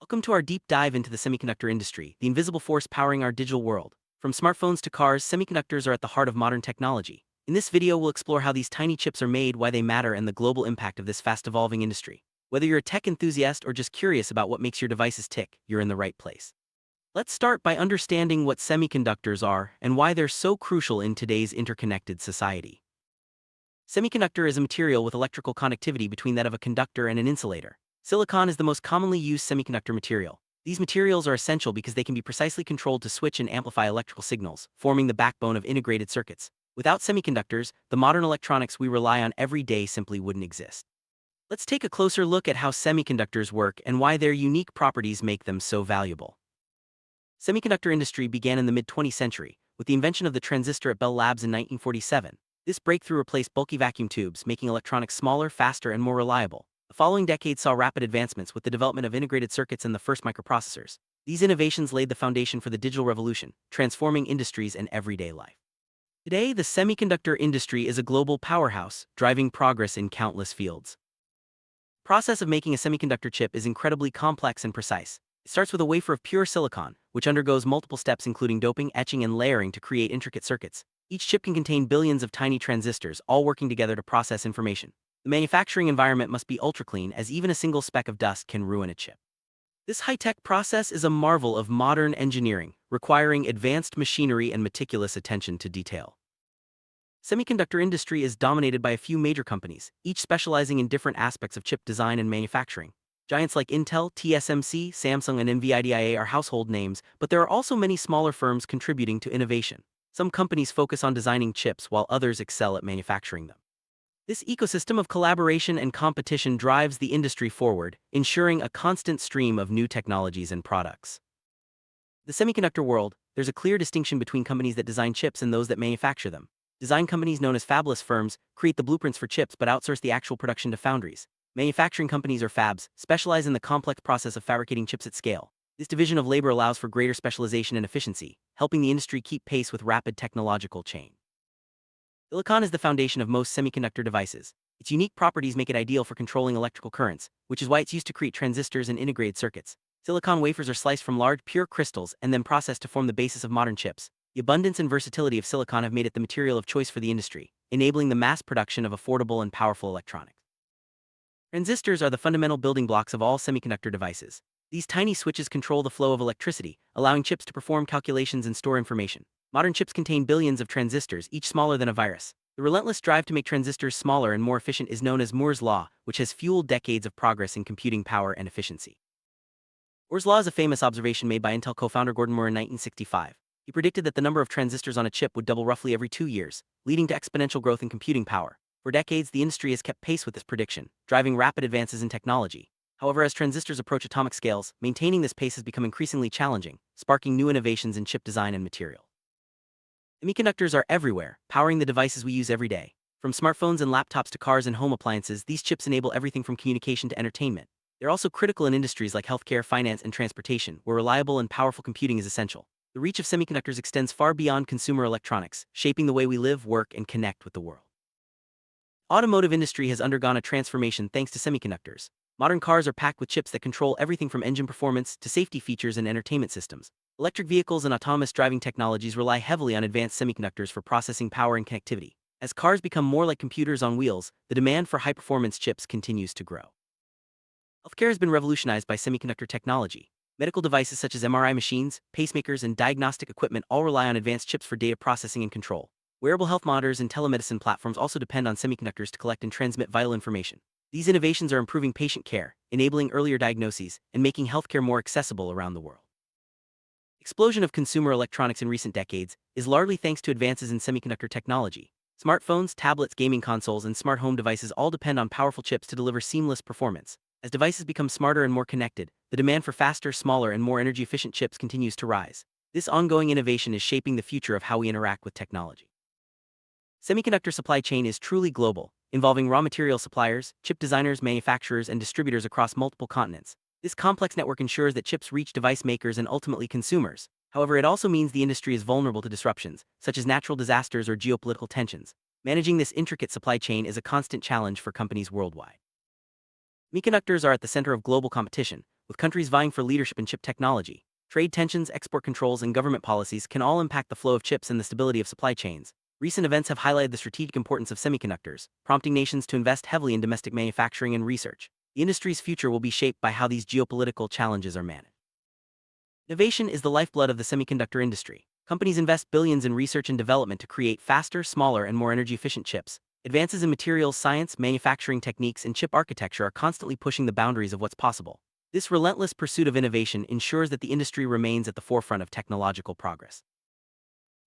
Welcome to our deep dive into the semiconductor industry, the invisible force powering our digital world. From smartphones to cars, semiconductors are at the heart of modern technology. In this video, we'll explore how these tiny chips are made, why they matter, and the global impact of this fast-evolving industry. Whether you're a tech enthusiast or just curious about what makes your devices tick, you're in the right place. Let's start by understanding what semiconductors are and why they're so crucial in today's interconnected society. Semiconductor is a material with electrical conductivity between that of a conductor and an insulator. Silicon is the most commonly used semiconductor material. These materials are essential because they can be precisely controlled to switch and amplify electrical signals, forming the backbone of integrated circuits. Without semiconductors, the modern electronics we rely on every day simply wouldn't exist. Let's take a closer look at how semiconductors work and why their unique properties make them so valuable. Semiconductor industry began in the mid-20th century, with the invention of the transistor at Bell Labs in 1947. This breakthrough replaced bulky vacuum tubes, making electronics smaller, faster, and more reliable. The following decade saw rapid advancements with the development of integrated circuits and the first microprocessors. These innovations laid the foundation for the digital revolution, transforming industries and everyday life. Today, the semiconductor industry is a global powerhouse, driving progress in countless fields. The process of making a semiconductor chip is incredibly complex and precise. It starts with a wafer of pure silicon, which undergoes multiple steps including doping, etching, and layering to create intricate circuits. Each chip can contain billions of tiny transistors, all working together to process information. The manufacturing environment must be ultra-clean, as even a single speck of dust can ruin a chip. This high-tech process is a marvel of modern engineering, requiring advanced machinery and meticulous attention to detail. Semiconductor industry is dominated by a few major companies, each specializing in different aspects of chip design and manufacturing. Giants like Intel, TSMC, Samsung, and NVIDIA are household names, but there are also many smaller firms contributing to innovation. Some companies focus on designing chips while others excel at manufacturing them. This ecosystem of collaboration and competition drives the industry forward, ensuring a constant stream of new technologies and products. In the semiconductor world, there's a clear distinction between companies that design chips and those that manufacture them. Design companies, known as fabless firms, create the blueprints for chips but outsource the actual production to foundries. Manufacturing companies, or fabs, specialize in the complex process of fabricating chips at scale. This division of labor allows for greater specialization and efficiency, helping the industry keep pace with rapid technological change. Silicon is the foundation of most semiconductor devices. Its unique properties make it ideal for controlling electrical currents, which is why it's used to create transistors and integrated circuits. Silicon wafers are sliced from large, pure crystals and then processed to form the basis of modern chips. The abundance and versatility of silicon have made it the material of choice for the industry, enabling the mass production of affordable and powerful electronics. Transistors are the fundamental building blocks of all semiconductor devices. These tiny switches control the flow of electricity, allowing chips to perform calculations and store information. Modern chips contain billions of transistors, each smaller than a virus. The relentless drive to make transistors smaller and more efficient is known as Moore's Law, which has fueled decades of progress in computing power and efficiency. Moore's Law is a famous observation made by Intel co-founder Gordon Moore in 1965. He predicted that the number of transistors on a chip would double roughly every 2 years, leading to exponential growth in computing power. For decades, the industry has kept pace with this prediction, driving rapid advances in technology. However, as transistors approach atomic scales, maintaining this pace has become increasingly challenging, sparking new innovations in chip design and material. Semiconductors are everywhere, powering the devices we use every day. From smartphones and laptops to cars and home appliances, these chips enable everything from communication to entertainment. They're also critical in industries like healthcare, finance, and transportation, where reliable and powerful computing is essential. The reach of semiconductors extends far beyond consumer electronics, shaping the way we live, work, and connect with the world. Automotive industry has undergone a transformation thanks to semiconductors. Modern cars are packed with chips that control everything from engine performance to safety features and entertainment systems. Electric vehicles and autonomous driving technologies rely heavily on advanced semiconductors for processing power and connectivity. As cars become more like computers on wheels, the demand for high-performance chips continues to grow. Healthcare has been revolutionized by semiconductor technology. Medical devices such as MRI machines, pacemakers, and diagnostic equipment all rely on advanced chips for data processing and control. Wearable health monitors and telemedicine platforms also depend on semiconductors to collect and transmit vital information. These innovations are improving patient care, enabling earlier diagnoses, and making healthcare more accessible around the world. The explosion of consumer electronics in recent decades is largely thanks to advances in semiconductor technology. Smartphones, tablets, gaming consoles, and smart home devices all depend on powerful chips to deliver seamless performance. As devices become smarter and more connected, the demand for faster, smaller, and more energy-efficient chips continues to rise. This ongoing innovation is shaping the future of how we interact with technology. Semiconductor supply chain is truly global, involving raw material suppliers, chip designers, manufacturers, and distributors across multiple continents. This complex network ensures that chips reach device makers and ultimately consumers. However, it also means the industry is vulnerable to disruptions, such as natural disasters or geopolitical tensions. Managing this intricate supply chain is a constant challenge for companies worldwide. Semiconductors are at the center of global competition, with countries vying for leadership in chip technology. Trade tensions, export controls, and government policies can all impact the flow of chips and the stability of supply chains. Recent events have highlighted the strategic importance of semiconductors, prompting nations to invest heavily in domestic manufacturing and research. The industry's future will be shaped by how these geopolitical challenges are managed. Innovation is the lifeblood of the semiconductor industry. Companies invest billions in research and development to create faster, smaller, and more energy-efficient chips. Advances in materials science, manufacturing techniques, and chip architecture are constantly pushing the boundaries of what's possible. This relentless pursuit of innovation ensures that the industry remains at the forefront of technological progress.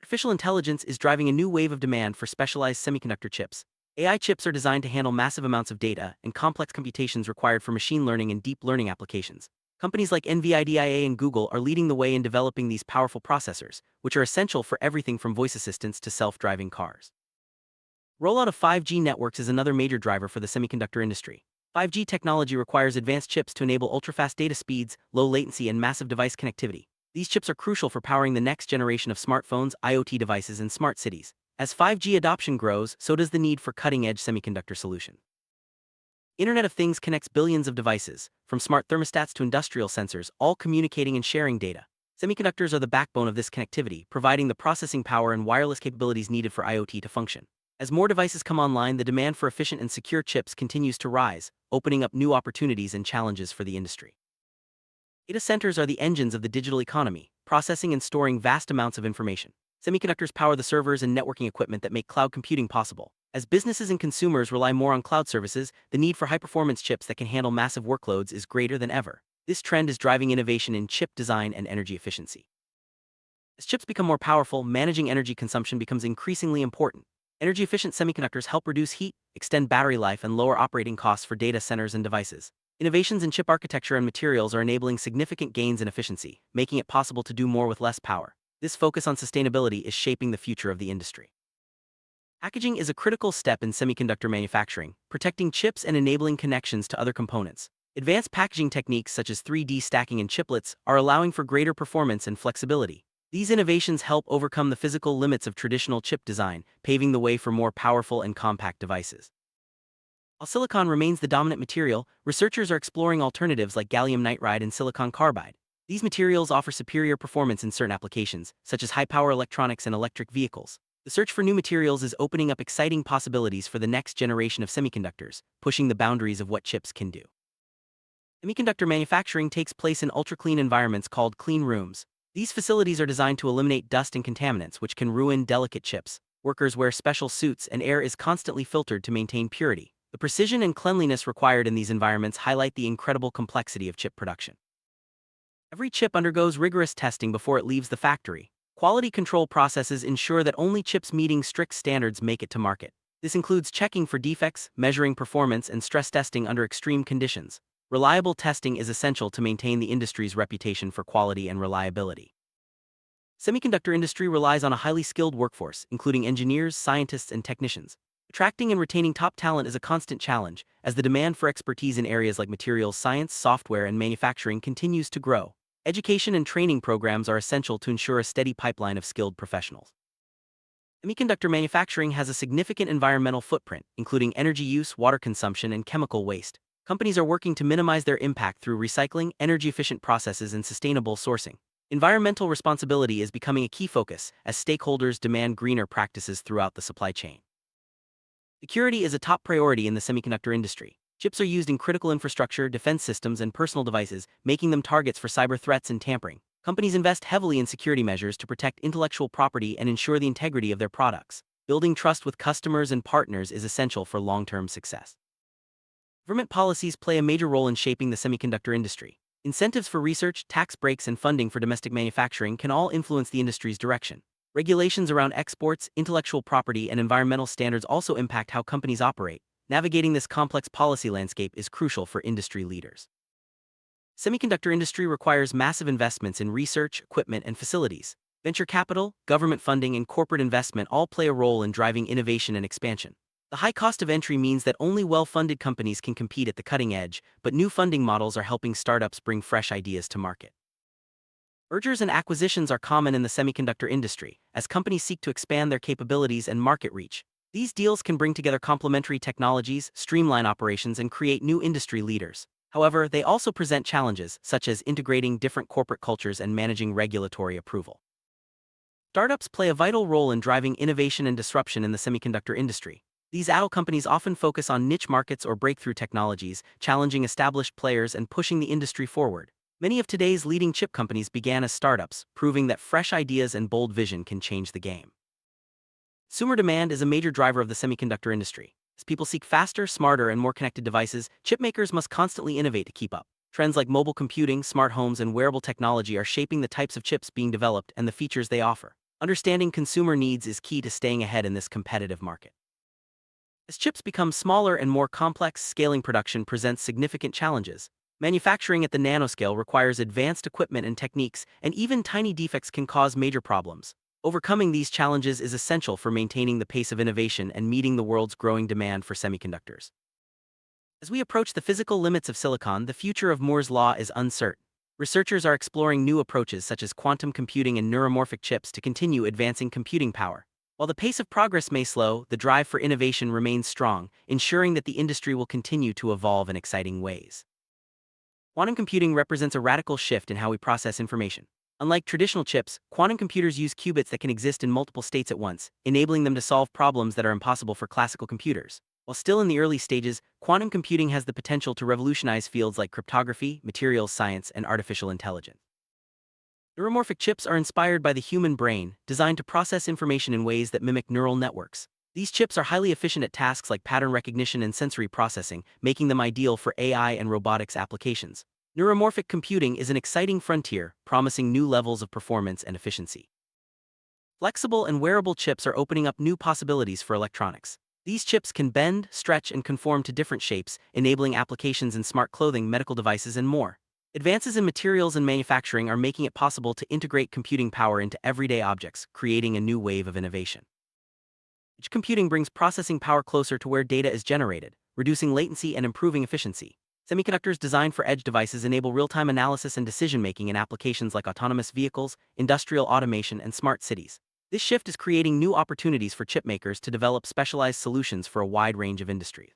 Artificial intelligence is driving a new wave of demand for specialized semiconductor chips. AI chips are designed to handle massive amounts of data and complex computations required for machine learning and deep learning applications. Companies like NVIDIA and Google are leading the way in developing these powerful processors, which are essential for everything from voice assistants to self-driving cars. Rollout of 5G networks is another major driver for the semiconductor industry. 5G technology requires advanced chips to enable ultra-fast data speeds, low latency, and massive device connectivity. These chips are crucial for powering the next generation of smartphones, IoT devices, and smart cities. As 5G adoption grows, so does the need for cutting-edge semiconductor solutions. Internet of Things connects billions of devices, from smart thermostats to industrial sensors, all communicating and sharing data. Semiconductors are the backbone of this connectivity, providing the processing power and wireless capabilities needed for IoT to function. As more devices come online, the demand for efficient and secure chips continues to rise, opening up new opportunities and challenges for the industry. Data centers are the engines of the digital economy, processing and storing vast amounts of information. Semiconductors power the servers and networking equipment that make cloud computing possible. As businesses and consumers rely more on cloud services, the need for high-performance chips that can handle massive workloads is greater than ever. This trend is driving innovation in chip design and energy efficiency. As chips become more powerful, managing energy consumption becomes increasingly important. Energy-efficient semiconductors help reduce heat, extend battery life, and lower operating costs for data centers and devices. Innovations in chip architecture and materials are enabling significant gains in efficiency, making it possible to do more with less power. This focus on sustainability is shaping the future of the industry. Packaging is a critical step in semiconductor manufacturing, protecting chips and enabling connections to other components. Advanced packaging techniques such as 3D stacking and chiplets are allowing for greater performance and flexibility. These innovations help overcome the physical limits of traditional chip design, paving the way for more powerful and compact devices. While silicon remains the dominant material, researchers are exploring alternatives like gallium nitride and silicon carbide. These materials offer superior performance in certain applications, such as high-power electronics and electric vehicles. The search for new materials is opening up exciting possibilities for the next generation of semiconductors, pushing the boundaries of what chips can do. Semiconductor manufacturing takes place in ultra-clean environments called clean rooms. These facilities are designed to eliminate dust and contaminants which can ruin delicate chips. Workers wear special suits and air is constantly filtered to maintain purity. The precision and cleanliness required in these environments highlight the incredible complexity of chip production. Every chip undergoes rigorous testing before it leaves the factory. Quality control processes ensure that only chips meeting strict standards make it to market. This includes checking for defects, measuring performance, and stress testing under extreme conditions. Reliable testing is essential to maintain the industry's reputation for quality and reliability. Semiconductor industry relies on a highly skilled workforce, including engineers, scientists, and technicians. Attracting and retaining top talent is a constant challenge, as the demand for expertise in areas like materials science, software, and manufacturing continues to grow. Education and training programs are essential to ensure a steady pipeline of skilled professionals. Semiconductor manufacturing has a significant environmental footprint, including energy use, water consumption, and chemical waste. Companies are working to minimize their impact through recycling, energy-efficient processes, and sustainable sourcing. Environmental responsibility is becoming a key focus as stakeholders demand greener practices throughout the supply chain. Security is a top priority in the semiconductor industry. Chips are used in critical infrastructure, defense systems, and personal devices, making them targets for cyber threats and tampering. Companies invest heavily in security measures to protect intellectual property and ensure the integrity of their products. Building trust with customers and partners is essential for long-term success. Government policies play a major role in shaping the semiconductor industry. Incentives for research, tax breaks, and funding for domestic manufacturing can all influence the industry's direction. Regulations around exports, intellectual property, and environmental standards also impact how companies operate. Navigating this complex policy landscape is crucial for industry leaders. Semiconductor industry requires massive investments in research, equipment, and facilities. Venture capital, government funding, and corporate investment all play a role in driving innovation and expansion. The high cost of entry means that only well-funded companies can compete at the cutting edge, but new funding models are helping startups bring fresh ideas to market. Mergers and acquisitions are common in the semiconductor industry, as companies seek to expand their capabilities and market reach. These deals can bring together complementary technologies, streamline operations, and create new industry leaders. However, they also present challenges, such as integrating different corporate cultures and managing regulatory approval. Startups play a vital role in driving innovation and disruption in the semiconductor industry. These adult companies often focus on niche markets or breakthrough technologies, challenging established players and pushing the industry forward. Many of today's leading chip companies began as startups, proving that fresh ideas and bold vision can change the game. Consumer demand is a major driver of the semiconductor industry. As people seek faster, smarter, and more connected devices, chip makers must constantly innovate to keep up. Trends like mobile computing, smart homes, and wearable technology are shaping the types of chips being developed and the features they offer. Understanding consumer needs is key to staying ahead in this competitive market. As chips become smaller and more complex, scaling production presents significant challenges. Manufacturing at the nanoscale requires advanced equipment and techniques, and even tiny defects can cause major problems. Overcoming these challenges is essential for maintaining the pace of innovation and meeting the world's growing demand for semiconductors. As we approach the physical limits of silicon, the future of Moore's law is uncertain. Researchers are exploring new approaches such as quantum computing and neuromorphic chips to continue advancing computing power. While the pace of progress may slow, the drive for innovation remains strong, ensuring that the industry will continue to evolve in exciting ways. Quantum computing represents a radical shift in how we process information. Unlike traditional chips, quantum computers use qubits that can exist in multiple states at once, enabling them to solve problems that are impossible for classical computers. While still in the early stages, quantum computing has the potential to revolutionize fields like cryptography, materials science, and artificial intelligence. Neuromorphic chips are inspired by the human brain, designed to process information in ways that mimic neural networks. These chips are highly efficient at tasks like pattern recognition and sensory processing, making them ideal for AI and robotics applications. Neuromorphic computing is an exciting frontier, promising new levels of performance and efficiency. Flexible and wearable chips are opening up new possibilities for electronics. These chips can bend, stretch, and conform to different shapes, enabling applications in smart clothing, medical devices, and more. Advances in materials and manufacturing are making it possible to integrate computing power into everyday objects, creating a new wave of innovation. Edge computing brings processing power closer to where data is generated, reducing latency and improving efficiency. Semiconductors designed for edge devices enable real-time analysis and decision-making in applications like autonomous vehicles, industrial automation, and smart cities. This shift is creating new opportunities for chip makers to develop specialized solutions for a wide range of industries.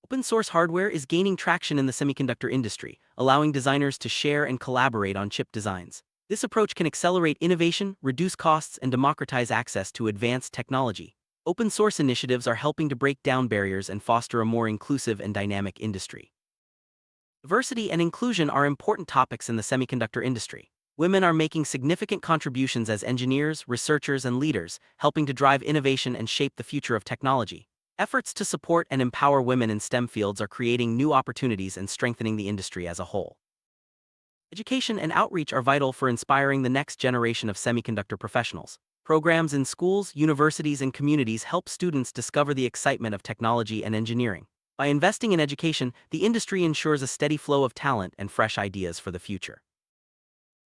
Open-source hardware is gaining traction in the semiconductor industry, allowing designers to share and collaborate on chip designs. This approach can accelerate innovation, reduce costs, and democratize access to advanced technology. Open-source initiatives are helping to break down barriers and foster a more inclusive and dynamic industry. Diversity and inclusion are important topics in the semiconductor industry. Women are making significant contributions as engineers, researchers, and leaders, helping to drive innovation and shape the future of technology. Efforts to support and empower women in STEM fields are creating new opportunities and strengthening the industry as a whole. Education and outreach are vital for inspiring the next generation of semiconductor professionals. Programs in schools, universities, and communities help students discover the excitement of technology and engineering. By investing in education, the industry ensures a steady flow of talent and fresh ideas for the future.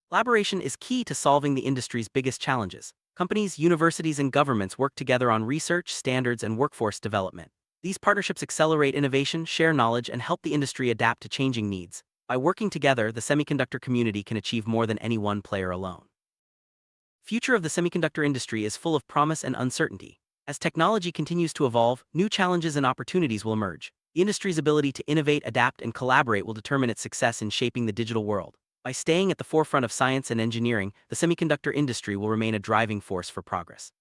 Collaboration is key to solving the industry's biggest challenges. Companies, universities, and governments work together on research, standards, and workforce development. These partnerships accelerate innovation, share knowledge, and help the industry adapt to changing needs. By working together, the semiconductor community can achieve more than any one player alone. The future of the semiconductor industry is full of promise and uncertainty. As technology continues to evolve, new challenges and opportunities will emerge. The industry's ability to innovate, adapt, and collaborate will determine its success in shaping the digital world. By staying at the forefront of science and engineering, the semiconductor industry will remain a driving force for progress.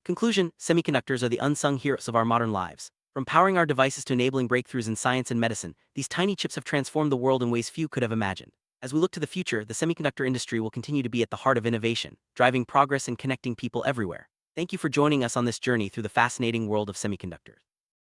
Conclusion: semiconductors are the unsung heroes of our modern lives. From powering our devices to enabling breakthroughs in science and medicine, these tiny chips have transformed the world in ways few could have imagined. As we look to the future, the semiconductor industry will continue to be at the heart of innovation, driving progress and connecting people everywhere. Thank you for joining us on this journey through the fascinating world of semiconductors.